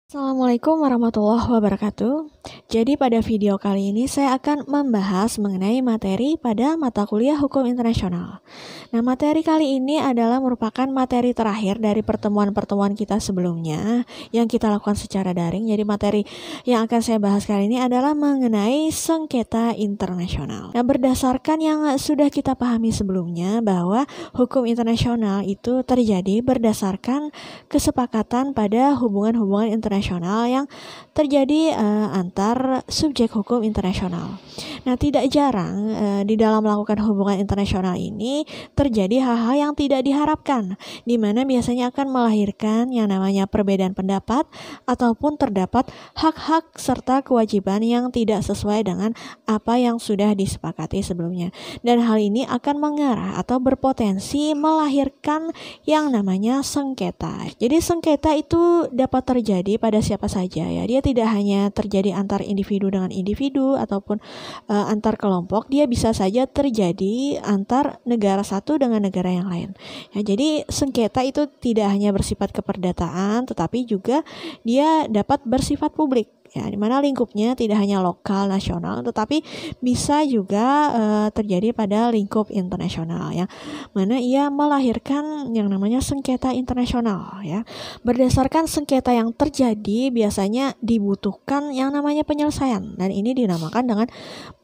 Assalamualaikum warahmatullahi wabarakatuh. Jadi pada video kali ini saya akan membahas mengenai materi pada mata kuliah Hukum Internasional. Nah, materi kali ini adalah merupakan materi terakhir dari pertemuan-pertemuan kita sebelumnya yang kita lakukan secara daring. Jadi materi yang akan saya bahas kali ini adalah mengenai sengketa internasional. Nah, berdasarkan yang sudah kita pahami sebelumnya bahwa hukum internasional itu terjadi berdasarkan kesepakatan pada hubungan-hubungan internasional yang terjadi antar subjek hukum internasional. Nah, tidak jarang di dalam melakukan hubungan internasional ini terjadi hal-hal yang tidak diharapkan, di mana biasanya akan melahirkan yang namanya perbedaan pendapat ataupun terdapat hak-hak serta kewajiban yang tidak sesuai dengan apa yang sudah disepakati sebelumnya. Dan hal ini akan mengarah atau berpotensi melahirkan yang namanya sengketa. Jadi sengketa itu dapat terjadi pada siapa saja ya. Dia tidak hanya terjadi antar individu dengan individu ataupun antar kelompok, dia bisa saja terjadi antar negara satu dengan negara yang lain. Ya, jadi sengketa itu tidak hanya bersifat keperdataan, tetapi juga dia dapat bersifat publik. Ya, di mana lingkupnya tidak hanya lokal, nasional, tetapi bisa juga terjadi pada lingkup internasional ya, mana ia melahirkan yang namanya sengketa internasional ya. Berdasarkan sengketa yang terjadi biasanya dibutuhkan yang namanya penyelesaian, dan ini dinamakan dengan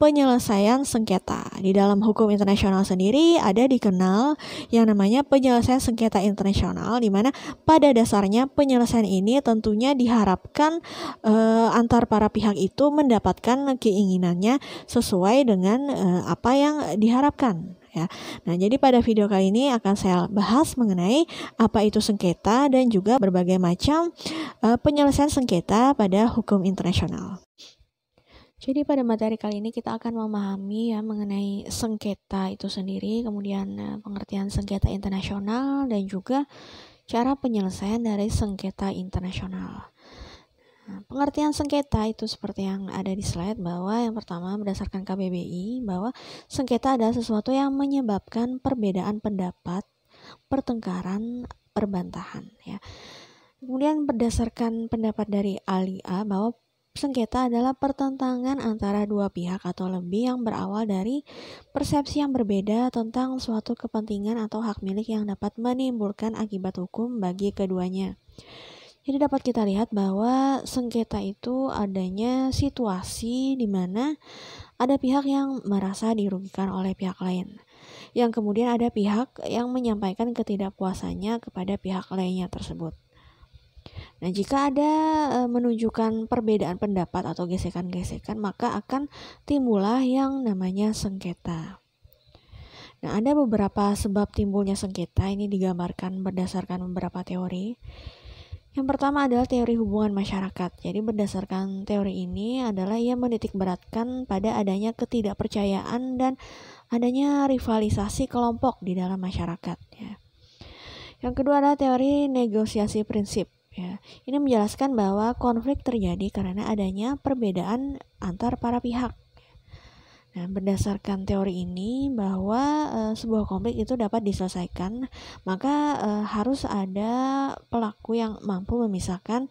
penyelesaian sengketa. Di dalam hukum internasional sendiri ada dikenal yang namanya penyelesaian sengketa internasional, di mana pada dasarnya penyelesaian ini tentunya diharapkan antar para pihak itu mendapatkan keinginannya sesuai dengan apa yang diharapkan ya. Nah, jadi pada video kali ini akan saya bahas mengenai apa itu sengketa dan juga berbagai macam penyelesaian sengketa pada hukum internasional. Jadi pada materi kali ini kita akan memahami ya mengenai sengketa itu sendiri, kemudian pengertian sengketa internasional dan juga cara penyelesaian dari sengketa internasional. Nah, pengertian sengketa itu seperti yang ada di slide, bahwa yang pertama berdasarkan KBBI bahwa sengketa adalah sesuatu yang menyebabkan perbedaan pendapat, pertengkaran, perbantahan ya. Kemudian berdasarkan pendapat dari ahli A bahwa sengketa adalah pertentangan antara dua pihak atau lebih yang berawal dari persepsi yang berbeda tentang suatu kepentingan atau hak milik yang dapat menimbulkan akibat hukum bagi keduanya. Jadi dapat kita lihat bahwa sengketa itu adanya situasi di mana ada pihak yang merasa dirugikan oleh pihak lain, yang kemudian ada pihak yang menyampaikan ketidakpuasannya kepada pihak lainnya tersebut. Nah, jika ada menunjukkan perbedaan pendapat atau gesekan-gesekan, maka akan timbullah yang namanya sengketa. Nah, ada beberapa sebab timbulnya sengketa, ini digambarkan berdasarkan beberapa teori. Yang pertama adalah teori hubungan masyarakat. Jadi berdasarkan teori ini adalah ia menitikberatkan pada adanya ketidakpercayaan dan adanya rivalisasi kelompok di dalam masyarakat ya. Yang kedua adalah teori negosiasi prinsip ya. Ini menjelaskan bahwa konflik terjadi karena adanya perbedaan antar para pihak. Nah, berdasarkan teori ini bahwa sebuah konflik itu dapat diselesaikan, maka harus ada pelaku yang mampu memisahkan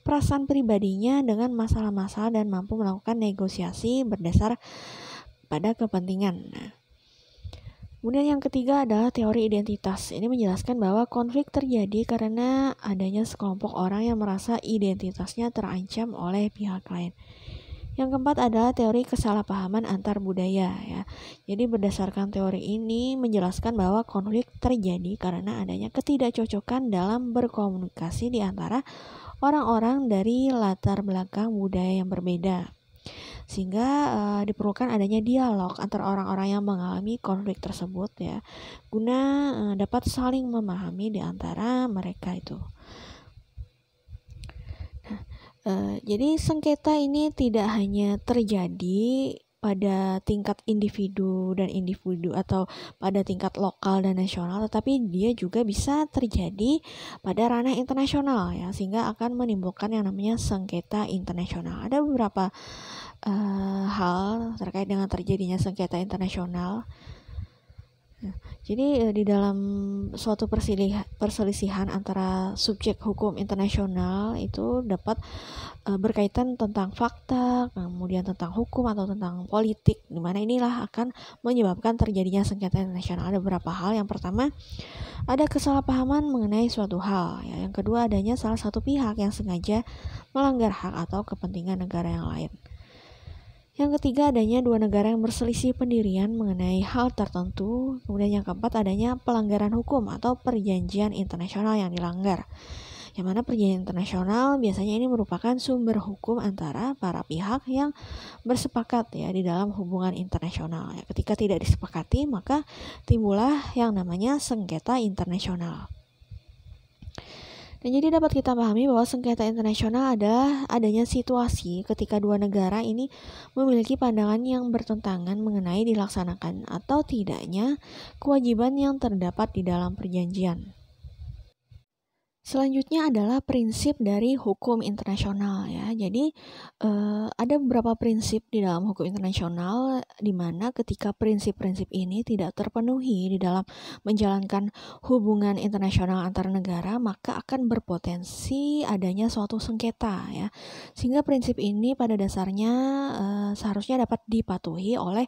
perasaan pribadinya dengan masalah-masalah dan mampu melakukan negosiasi berdasar pada kepentingan. Nah, kemudian yang ketiga adalah teori identitas. Ini menjelaskan bahwa konflik terjadi karena adanya sekelompok orang yang merasa identitasnya terancam oleh pihak lain. Yang keempat adalah teori kesalahpahaman antar budaya ya. Jadi berdasarkan teori ini menjelaskan bahwa konflik terjadi karena adanya ketidakcocokan dalam berkomunikasi di antara orang-orang dari latar belakang budaya yang berbeda. Sehingga diperlukan adanya dialog antara orang-orang yang mengalami konflik tersebut ya, guna dapat saling memahami di antara mereka itu. Jadi sengketa ini tidak hanya terjadi pada tingkat individu dan individu atau pada tingkat lokal dan nasional, tetapi dia juga bisa terjadi pada ranah internasional ya, sehingga akan menimbulkan yang namanya sengketa internasional. Ada beberapa hal terkait dengan terjadinya sengketa internasional. Jadi di dalam suatu perselisihan antara subjek hukum internasional itu dapat berkaitan tentang fakta, kemudian tentang hukum atau tentang politik, di mana inilah akan menyebabkan terjadinya sengketa internasional. Ada beberapa hal. Yang pertama, ada kesalahpahaman mengenai suatu hal. Ya. Yang kedua, adanya salah satu pihak yang sengaja melanggar hak atau kepentingan negara yang lain. Yang ketiga, adanya dua negara yang berselisih pendirian mengenai hal tertentu. Kemudian yang keempat, adanya pelanggaran hukum atau perjanjian internasional yang dilanggar. Yang mana perjanjian internasional biasanya ini merupakan sumber hukum antara para pihak yang bersepakat ya di dalam hubungan internasional. Ya, ketika tidak disepakati, maka timbullah yang namanya sengketa internasional. Dan jadi dapat kita pahami bahwa sengketa internasional adalah adanya situasi ketika dua negara ini memiliki pandangan yang bertentangan mengenai dilaksanakan atau tidaknya kewajiban yang terdapat di dalam perjanjian. Selanjutnya adalah prinsip dari hukum internasional ya. Jadi ada beberapa prinsip di dalam hukum internasional di mana ketika prinsip-prinsip ini tidak terpenuhi di dalam menjalankan hubungan internasional antar negara, maka akan berpotensi adanya suatu sengketa ya. Sehingga prinsip ini pada dasarnya seharusnya dapat dipatuhi oleh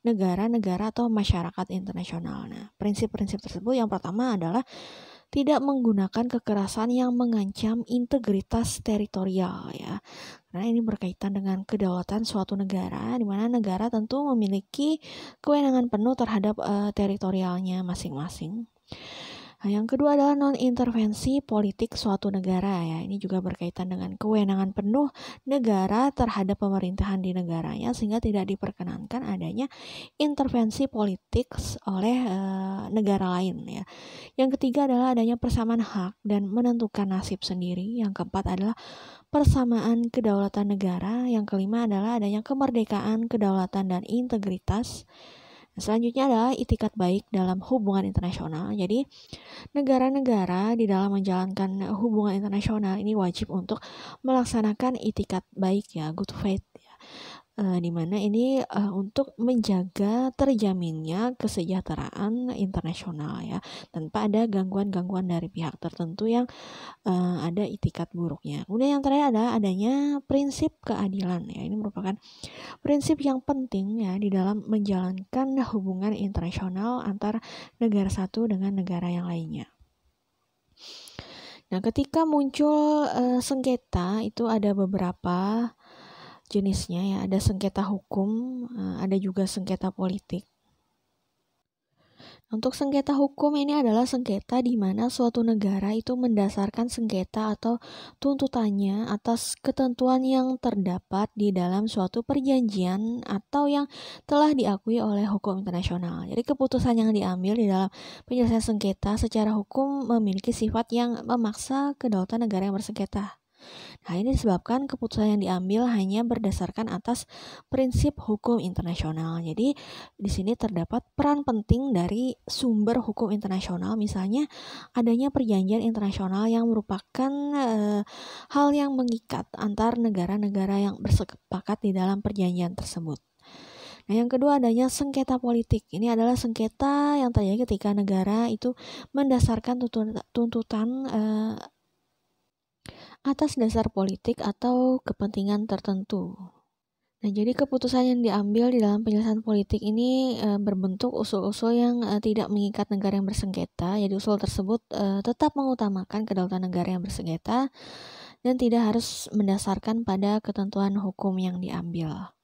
negara-negara atau masyarakat internasional. Nah, prinsip-prinsip tersebut yang pertama adalah tidak menggunakan kekerasan yang mengancam integritas teritorial ya. Karena ini berkaitan dengan kedaulatan suatu negara, di mana negara tentu memiliki kewenangan penuh terhadap teritorialnya masing-masing. Nah, yang kedua adalah non-intervensi politik suatu negara ya. Ini juga berkaitan dengan kewenangan penuh negara terhadap pemerintahan di negaranya, sehingga tidak diperkenankan adanya intervensi politik oleh negara lain ya. Yang ketiga adalah adanya persamaan hak dan menentukan nasib sendiri. Yang keempat adalah persamaan kedaulatan negara. Yang kelima adalah adanya kemerdekaan, kedaulatan, dan integritas. Selanjutnya adalah itikat baik dalam hubungan internasional. Jadi negara-negara di dalam menjalankan hubungan internasional ini wajib untuk melaksanakan itikat baik ya, good faith ya. Di mana ini untuk menjaga terjaminnya kesejahteraan internasional ya, tanpa ada gangguan-gangguan dari pihak tertentu yang ada itikat buruknya. Kemudian yang terakhir adalah adanya prinsip keadilan ya. Ini merupakan prinsip yang penting ya di dalam menjalankan hubungan internasional antar negara satu dengan negara yang lainnya. Nah, ketika muncul sengketa itu ada beberapa jenisnya ya, ada sengketa hukum, ada juga sengketa politik. Untuk sengketa hukum ini adalah sengketa di mana suatu negara itu mendasarkan sengketa atau tuntutannya atas ketentuan yang terdapat di dalam suatu perjanjian atau yang telah diakui oleh hukum internasional. Jadi keputusan yang diambil di dalam penyelesaian sengketa secara hukum memiliki sifat yang memaksa kedaulatan negara yang bersengketa. Nah, ini disebabkan keputusan yang diambil hanya berdasarkan atas prinsip hukum internasional. Jadi, di sini terdapat peran penting dari sumber hukum internasional, misalnya adanya perjanjian internasional yang merupakan hal yang mengikat antar negara-negara yang bersepakat di dalam perjanjian tersebut. Nah, yang kedua adanya sengketa politik. Ini adalah sengketa yang terjadi ketika negara itu mendasarkan tuntutan atas dasar politik atau kepentingan tertentu. Nah, jadi keputusan yang diambil di dalam penyelesaian politik ini berbentuk usul-usul yang tidak mengikat negara yang bersengketa. Jadi usul tersebut tetap mengutamakan kedaulatan negara yang bersengketa dan tidak harus mendasarkan pada ketentuan hukum yang diambil.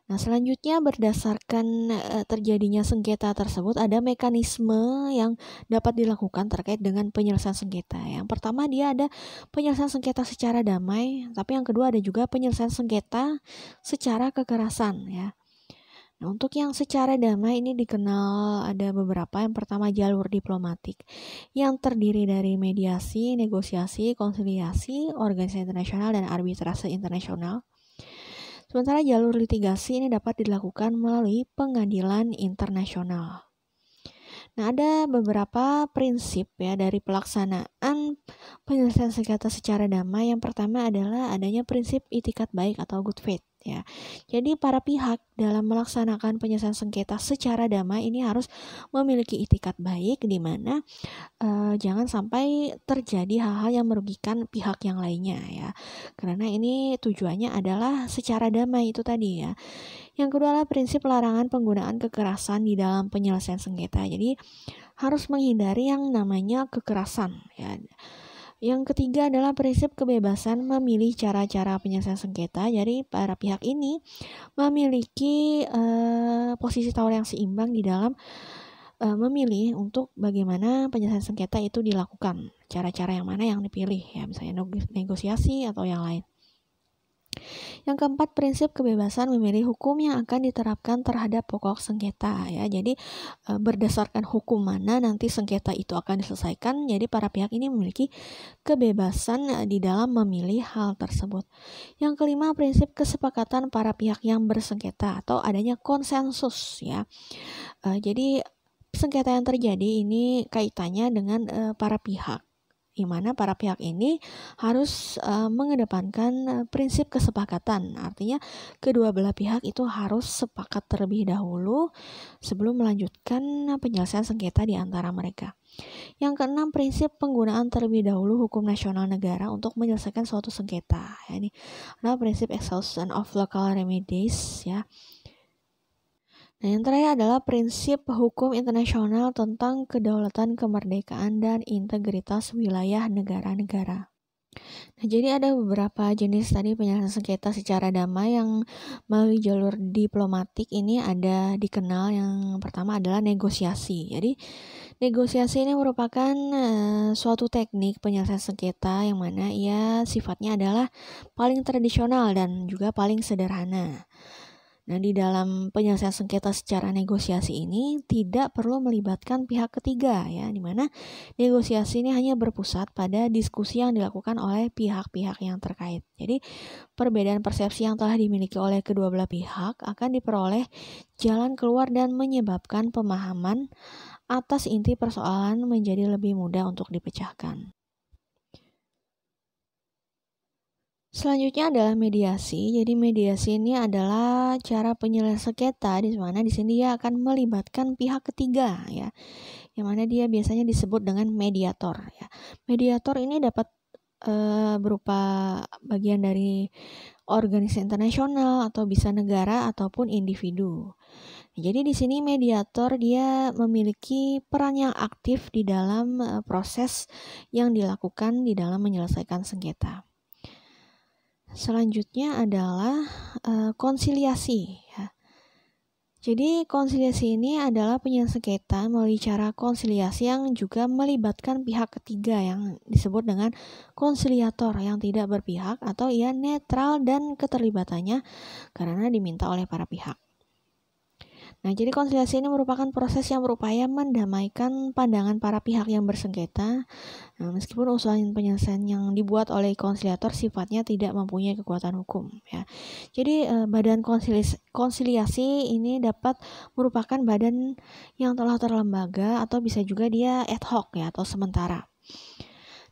Nah, selanjutnya berdasarkan terjadinya sengketa tersebut ada mekanisme yang dapat dilakukan terkait dengan penyelesaian sengketa. Yang pertama dia ada penyelesaian sengketa secara damai, tapi yang kedua ada juga penyelesaian sengketa secara kekerasan ya. Nah, untuk yang secara damai ini dikenal ada beberapa. Yang pertama jalur diplomatik yang terdiri dari mediasi, negosiasi, konsiliasi, organisasi internasional, dan arbitrase internasional. Sementara jalur litigasi ini dapat dilakukan melalui pengadilan internasional. Nah, ada beberapa prinsip ya dari pelaksanaan penyelesaian sengketa secara damai. Yang pertama adalah adanya prinsip itikat baik atau good faith ya. Jadi para pihak dalam melaksanakan penyelesaian sengketa secara damai ini harus memiliki itikat baik, di mana jangan sampai terjadi hal-hal yang merugikan pihak yang lainnya ya. Karena ini tujuannya adalah secara damai itu tadi ya. Yang kedua adalah prinsip larangan penggunaan kekerasan di dalam penyelesaian sengketa. Jadi harus menghindari yang namanya kekerasan ya. Yang ketiga adalah prinsip kebebasan memilih cara-cara penyelesaian sengketa. Jadi para pihak ini memiliki posisi tawar yang seimbang di dalam memilih untuk bagaimana penyelesaian sengketa itu dilakukan. Cara-cara yang mana yang dipilih ya, misalnya negosiasi atau yang lain. Yang keempat, prinsip kebebasan memilih hukum yang akan diterapkan terhadap pokok sengketa ya. Jadi berdasarkan hukum mana nanti sengketa itu akan diselesaikan. Jadi para pihak ini memiliki kebebasan di dalam memilih hal tersebut. Yang kelima, prinsip kesepakatan para pihak yang bersengketa atau adanya konsensus ya. Jadi sengketa yang terjadi ini kaitannya dengan para pihak, di mana para pihak ini harus mengedepankan prinsip kesepakatan. Artinya kedua belah pihak itu harus sepakat terlebih dahulu sebelum melanjutkan penyelesaian sengketa di antara mereka. Yang keenam, prinsip penggunaan terlebih dahulu hukum nasional negara untuk menyelesaikan suatu sengketa. Ya, ini adalah prinsip exhaustion of local remedies ya. Nah, yang terakhir adalah prinsip hukum internasional tentang kedaulatan, kemerdekaan, dan integritas wilayah negara-negara. Nah, jadi ada beberapa jenis tadi penyelesaian sengketa secara damai yang melalui jalur diplomatik ini ada dikenal. Yang pertama adalah negosiasi. Jadi negosiasi ini merupakan suatu teknik penyelesaian sengketa yang mana ia sifatnya adalah paling tradisional dan juga paling sederhana. Nah, di dalam penyelesaian sengketa secara negosiasi ini tidak perlu melibatkan pihak ketiga ya, di mana negosiasi ini hanya berpusat pada diskusi yang dilakukan oleh pihak-pihak yang terkait. Jadi, perbedaan persepsi yang telah dimiliki oleh kedua belah pihak akan diperoleh jalan keluar dan menyebabkan pemahaman atas inti persoalan menjadi lebih mudah untuk dipecahkan. Selanjutnya adalah mediasi. Jadi mediasi ini adalah cara penyelesaian sengketa di mana di sini dia akan melibatkan pihak ketiga ya. Yang mana dia biasanya disebut dengan mediator ya. Mediator ini dapat berupa bagian dari organisasi internasional atau bisa negara ataupun individu. Jadi di sini mediator dia memiliki peran yang aktif di dalam proses yang dilakukan di dalam menyelesaikan sengketa. Selanjutnya adalah konsiliasi ya. Jadi konsiliasi ini adalah penyelesaian sengketa melalui cara konsiliasi yang juga melibatkan pihak ketiga yang disebut dengan konsiliator yang tidak berpihak atau ia netral dan keterlibatannya karena diminta oleh para pihak. Nah, jadi konsiliasi ini merupakan proses yang berupaya mendamaikan pandangan para pihak yang bersengketa. Nah, meskipun usulan penyelesaian yang dibuat oleh konsiliator sifatnya tidak mempunyai kekuatan hukum ya. Jadi badan konsiliasi ini dapat merupakan badan yang telah terlembaga atau bisa juga dia ad hoc ya atau sementara.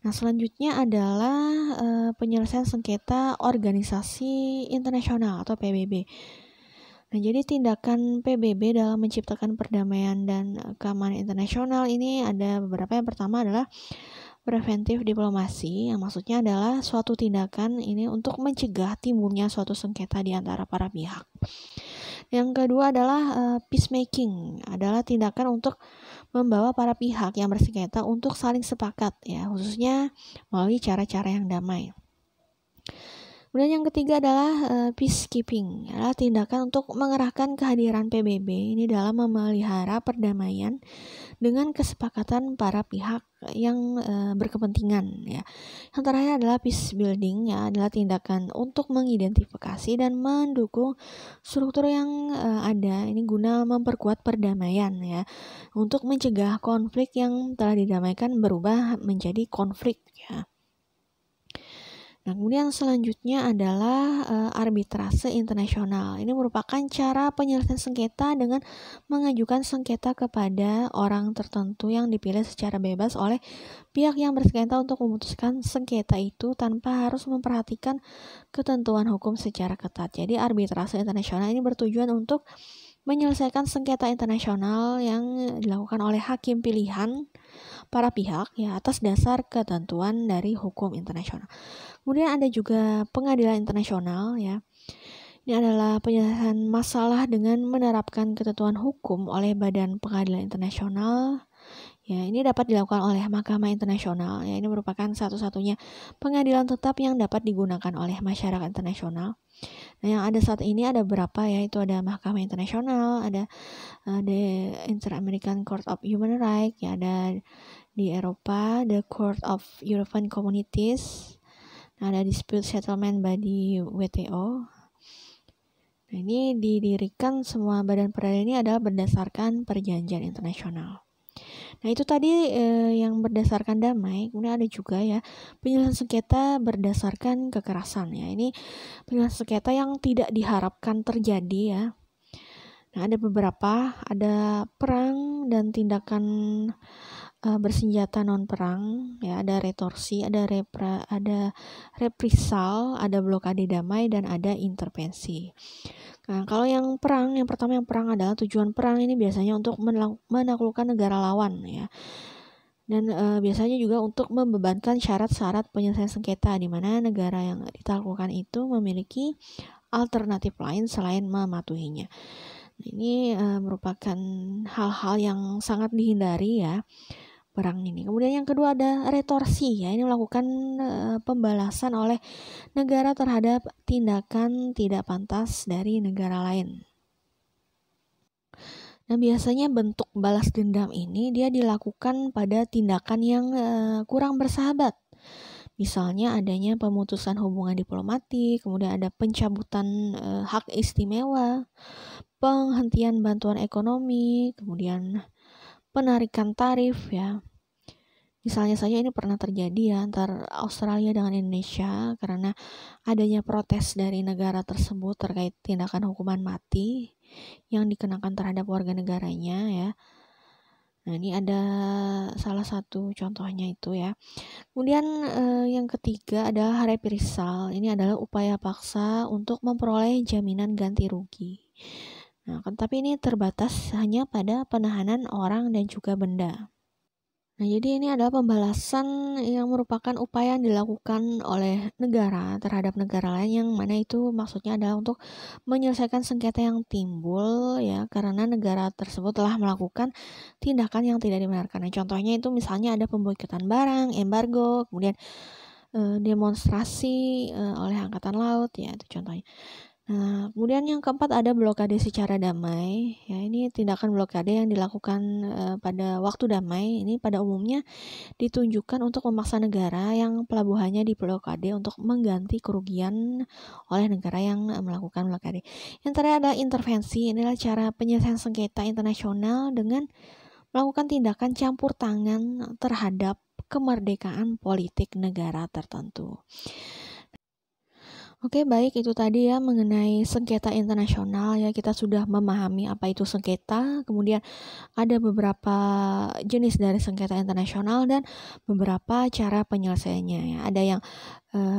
Nah, selanjutnya adalah penyelesaian sengketa organisasi internasional atau PBB. Nah, jadi tindakan PBB dalam menciptakan perdamaian dan keamanan internasional ini ada beberapa. Yang pertama adalah preventif diplomasi, yang maksudnya adalah suatu tindakan ini untuk mencegah timbulnya suatu sengketa di antara para pihak. Yang kedua adalah peacemaking, adalah tindakan untuk membawa para pihak yang bersengketa untuk saling sepakat ya, khususnya melalui cara-cara yang damai. Kemudian yang ketiga adalah peacekeeping, adalah tindakan untuk mengerahkan kehadiran PBB ini dalam memelihara perdamaian dengan kesepakatan para pihak yang berkepentingan ya. Yang terakhir adalah peace building ya, adalah tindakan untuk mengidentifikasi dan mendukung struktur yang ada ini guna memperkuat perdamaian ya, untuk mencegah konflik yang telah didamaikan berubah menjadi konflik ya. Nah, kemudian selanjutnya adalah arbitrase internasional. Ini merupakan cara penyelesaian sengketa dengan mengajukan sengketa kepada orang tertentu yang dipilih secara bebas oleh pihak yang bersengketa untuk memutuskan sengketa itu tanpa harus memperhatikan ketentuan hukum secara ketat. Jadi arbitrase internasional ini bertujuan untuk menyelesaikan sengketa internasional yang dilakukan oleh hakim pilihan para pihak ya atas dasar ketentuan dari hukum internasional. Kemudian ada juga pengadilan internasional ya. Ini adalah penyelesaian masalah dengan menerapkan ketentuan hukum oleh Badan Pengadilan Internasional. Ya, ini dapat dilakukan oleh Mahkamah Internasional. Ya, ini merupakan satu-satunya pengadilan tetap yang dapat digunakan oleh masyarakat internasional. Nah, yang ada saat ini ada berapa ya? Itu ada Mahkamah Internasional, ada the Inter-American Court of Human Rights, ya ada di Eropa, the Court of European Communities, ada Dispute Settlement Body WTO. Nah, ini didirikan semua badan peradilan ini adalah berdasarkan perjanjian internasional. Nah, itu tadi yang berdasarkan damai. Kemudian ada juga ya penyelesaian sengketa berdasarkan kekerasan ya. Ini penyelesaian sengketa yang tidak diharapkan terjadi ya. Nah, ada beberapa, ada perang dan tindakan bersenjata non perang ya, ada retorsi, ada reprisal, ada blokade damai dan ada intervensi. Nah, kalau yang perang, yang pertama yang perang adalah tujuan perang ini biasanya untuk menaklukkan negara lawan ya. Dan biasanya juga untuk membebankan syarat-syarat penyelesaian sengketa di mana negara yang ditaklukkan itu memiliki alternatif lain selain mematuhinya. Nah, ini merupakan hal-hal yang sangat dihindari ya perang ini. Kemudian yang kedua ada retorsi ya, ini melakukan pembalasan oleh negara terhadap tindakan tidak pantas dari negara lain. Nah, biasanya bentuk balas dendam ini dia dilakukan pada tindakan yang kurang bersahabat. Misalnya adanya pemutusan hubungan diplomatik, kemudian ada pencabutan hak istimewa, penghentian bantuan ekonomi, kemudian penarikan tarif ya. Misalnya saja ini pernah terjadi ya antar Australia dengan Indonesia karena adanya protes dari negara tersebut terkait tindakan hukuman mati yang dikenakan terhadap warga negaranya ya. Nah, ini ada salah satu contohnya itu ya. Kemudian yang ketiga adalah reprisal. Ini adalah upaya paksa untuk memperoleh jaminan ganti rugi. Nah, tapi ini terbatas hanya pada penahanan orang dan juga benda. Nah, jadi ini adalah pembalasan yang merupakan upaya yang dilakukan oleh negara terhadap negara lain yang mana itu maksudnya adalah untuk menyelesaikan sengketa yang timbul ya karena negara tersebut telah melakukan tindakan yang tidak dibenarkan. Nah, contohnya itu misalnya ada pemboikotan barang, embargo, kemudian demonstrasi oleh angkatan laut ya itu contohnya. Nah, kemudian yang keempat ada blokade secara damai. Ya, ini tindakan blokade yang dilakukan pada waktu damai. Ini pada umumnya ditunjukkan untuk memaksa negara yang pelabuhannya diblokade untuk mengganti kerugian oleh negara yang melakukan blokade. Yang terakhir adalah intervensi. Inilah cara penyelesaian sengketa internasional dengan melakukan tindakan campur tangan terhadap kemerdekaan politik negara tertentu. Oke, baik, itu tadi ya mengenai sengketa internasional ya, kita sudah memahami apa itu sengketa, kemudian ada beberapa jenis dari sengketa internasional dan beberapa cara penyelesaiannya ya. Ada yang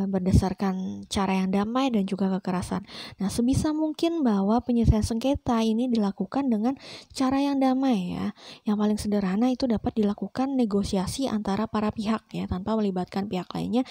berdasarkan cara yang damai dan juga kekerasan. Nah, sebisa mungkin bahwa penyelesaian sengketa ini dilakukan dengan cara yang damai ya. Yang paling sederhana itu dapat dilakukan negosiasi antara para pihak ya tanpa melibatkan pihak lainnya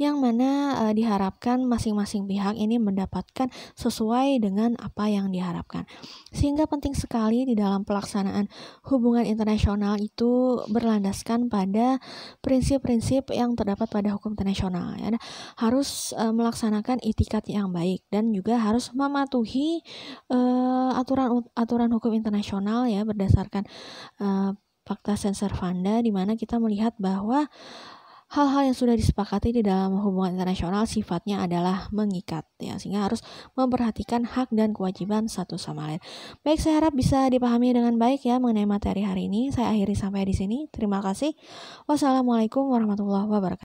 yang mana diharapkan masing-masing pihak ini mendapatkan sesuai dengan apa yang diharapkan. Sehingga penting sekali di dalam pelaksanaan hubungan internasional itu berlandaskan pada prinsip-prinsip yang terdapat pada hukum internasional ya. Harus melaksanakan itikat yang baik dan juga harus mematuhi aturan hukum internasional ya berdasarkan Fakta Sunt Servanda di mana kita melihat bahwa hal-hal yang sudah disepakati di dalam hubungan internasional sifatnya adalah mengikat ya, sehingga harus memperhatikan hak dan kewajiban satu sama lain. Baik, saya harap bisa dipahami dengan baik ya mengenai materi hari ini. Saya akhiri sampai di sini. Terima kasih. Wassalamualaikum warahmatullahi wabarakatuh.